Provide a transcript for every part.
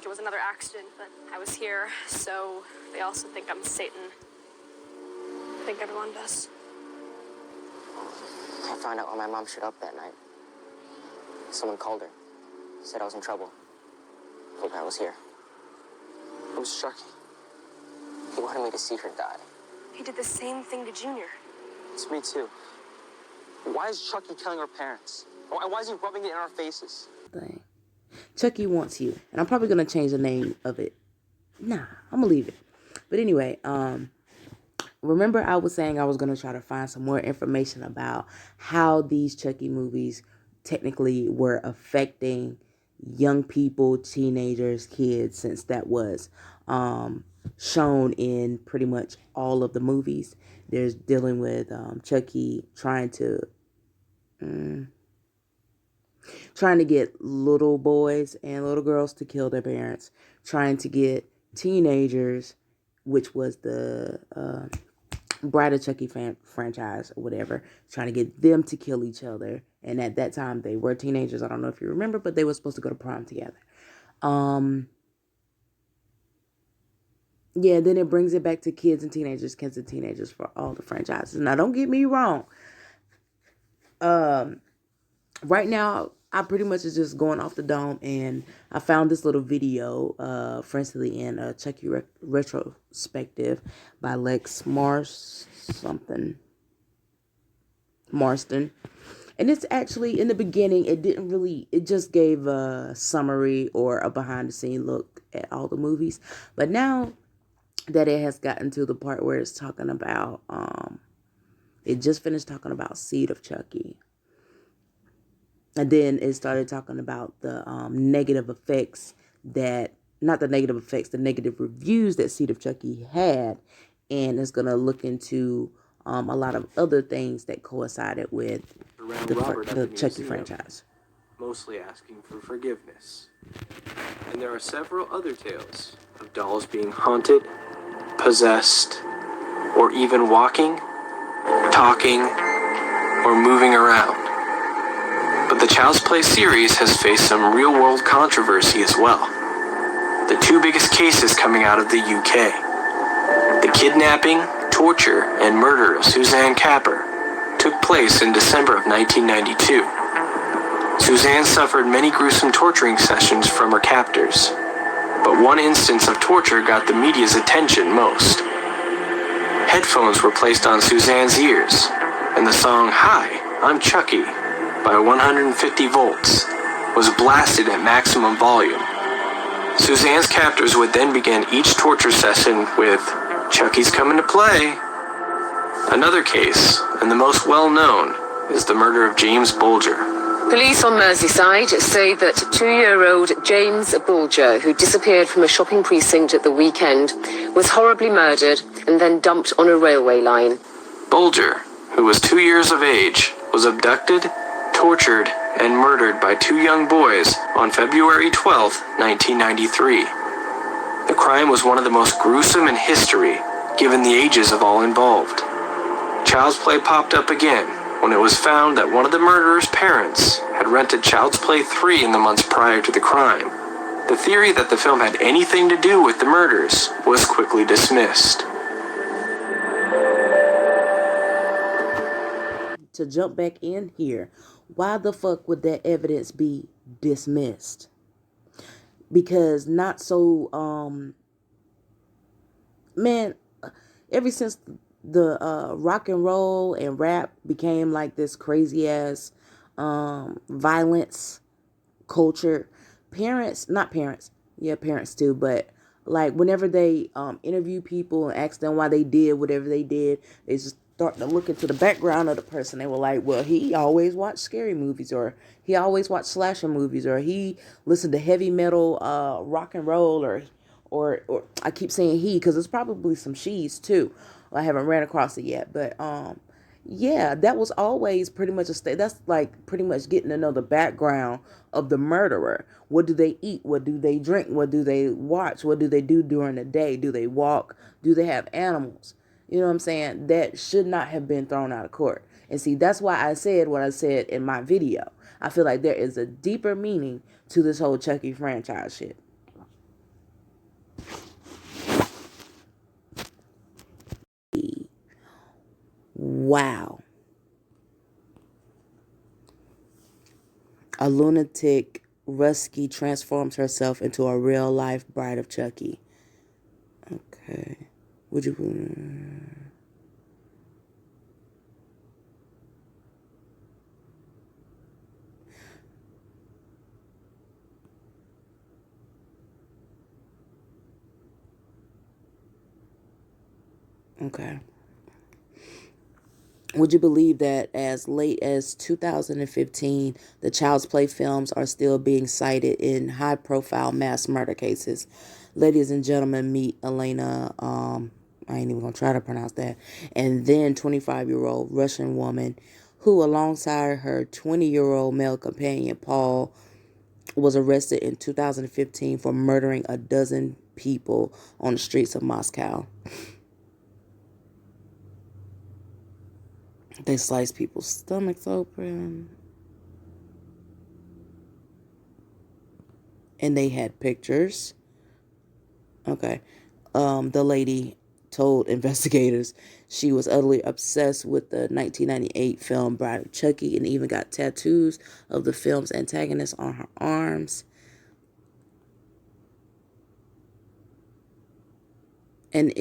it was another accident, but I was here, so they also think I'm Satan. I think everyone does. I found out when my mom showed up that night. Someone called her. Said I was in trouble. Told her I was here. It was Chucky. He wanted me to see her die. He did the same thing to Junior. It's me too. Why is Chucky killing our parents? Why is he rubbing it in our faces? Thing. Chucky wants you. And I'm probably going to change the name of it. Nah, I'm going to leave it. But anyway, remember I was saying I was going to try to find some more information about how these Chucky movies technically were affecting young people, teenagers, kids, since that was shown in pretty much all of the movies. There's dealing with Chucky trying to get little boys and little girls to kill their parents, trying to get teenagers, which was the Bride of Chucky franchise or whatever, trying to get them to kill each other. And at that time, they were teenagers. I don't know if you remember, but they were supposed to go to prom together. Yeah, then it brings it back to kids and teenagers for all the franchises. Now, don't get me wrong. Right now, I pretty much is just going off the dome, and I found this little video, friendly in a Chucky retrospective by Lex Marston. And it's actually, in the beginning, it just gave a summary or a behind-the-scene look at all the movies. But now that it has gotten to the part where it's talking about, it just finished talking about Seed of Chucky. And then it started talking about the negative effects the negative reviews that Seed of Chucky had. And it's going to look into a lot of other things that coincided with the Chucky franchise. Mostly asking for forgiveness. And there are several other tales of dolls being haunted, possessed, or even walking, talking, or moving around. But the Child's Play series has faced some real-world controversy as well. The two biggest cases coming out of the UK. The kidnapping, torture, and murder of Suzanne Capper took place in December of 1992. Suzanne suffered many gruesome torturing sessions from her captors, but one instance of torture got the media's attention most. Headphones were placed on Suzanne's ears, and the song "Hi, I'm Chucky" by 150 volts was blasted at maximum volume. Suzanne's captors would then begin each torture session with "Chucky's coming to play." Another case, and the most well-known, is the murder of James Bulger. Police on Merseyside say that 2-year-old James Bulger, who disappeared from a shopping precinct at the weekend, was horribly murdered and then dumped on a railway line. Bulger, who was 2 years of age, was abducted, tortured, and murdered by two young boys on February 12, 1993. The crime was one of the most gruesome in history, given the ages of all involved. Child's Play popped up again when it was found that one of the murderer's parents had rented Child's Play 3 in the months prior to the crime. The theory that the film had anything to do with the murders was quickly dismissed. To jump back in here, why the fuck would that evidence be dismissed? Because not so, man, ever since the rock and roll and rap became like this crazy ass violence culture, parents too, but like whenever they interview people and ask them why they did whatever they did, they just start to look into the background of the person. They were like, well, he always watched scary movies, or he always watched slasher movies, or he listened to heavy metal, rock and roll, or I keep saying he because it's probably some she's too. I haven't ran across it yet, but yeah, that was always pretty much that's like pretty much getting to know the background of the murderer. What do they eat? What do they drink? What do they watch? What do they do during the day? Do they walk? Do they have animals? You know what I'm saying? That should not have been thrown out of court. And see, that's why I said what I said in my video. I feel like there is a deeper meaning to this whole Chucky franchise shit. Wow. A lunatic Rusky transforms herself into a real-life bride of Chucky. Okay. Would you... Okay. Would you believe that as late as 2015, the Child's Play films are still being cited in high-profile mass murder cases? Ladies and gentlemen, meet Elena, I ain't even gonna try to pronounce that, and then 25-year-old Russian woman who, alongside her 20-year-old male companion, Paul, was arrested in 2015 for murdering a dozen people on the streets of Moscow. They slice people's stomachs open. And they had pictures. Okay. The lady told investigators she was utterly obsessed with the 1998 film Bride of Chucky and even got tattoos of the film's antagonist on her arms. And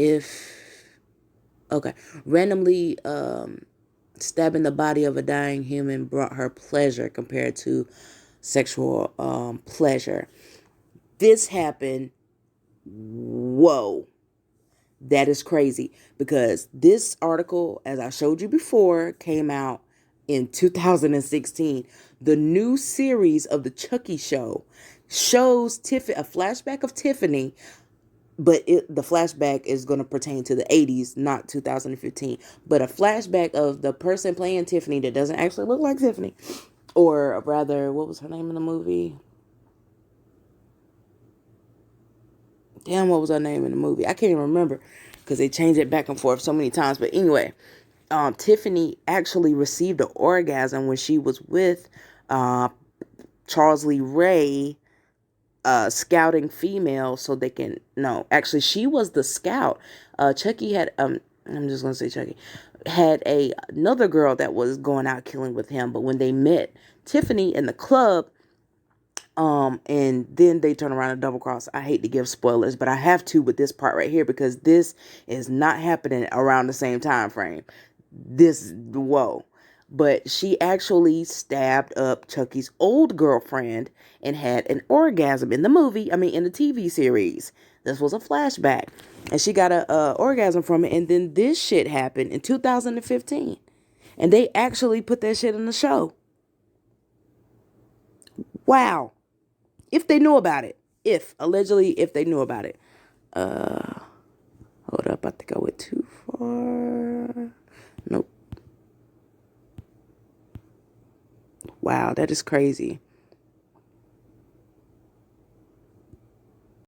randomly stabbing the body of a dying human brought her pleasure compared to sexual pleasure. This happened. Whoa. That is crazy, because this article, as I showed you before, came out in 2016. The new series of the Chucky show shows a flashback of Tiffany, but the flashback is going to pertain to the 80s, not 2015. But a flashback of the person playing Tiffany that doesn't actually look like Tiffany. Or rather, what was her name in the movie? Damn, what was her name in the movie? I can't even remember because they changed it back and forth so many times. But anyway, Tiffany actually received an orgasm when she was with Charles Lee Ray, scouting female so they can... No, actually, she was the scout. Chucky had... I'm just going to say Chucky. Had another girl that was going out killing with him. But when they met Tiffany in the club... and then they turn around and double cross. I hate to give spoilers, but I have to with this part right here because this is not happening around the same time frame. Whoa. But she actually stabbed up Chucky's old girlfriend and had an orgasm in the in the TV series. This was a flashback. And she got a orgasm from it. And then this shit happened in 2015. And they actually put that shit in the show. Wow. If they knew about it. Allegedly, if they knew about it. Hold up. I think I went too far. Nope. Wow, that is crazy.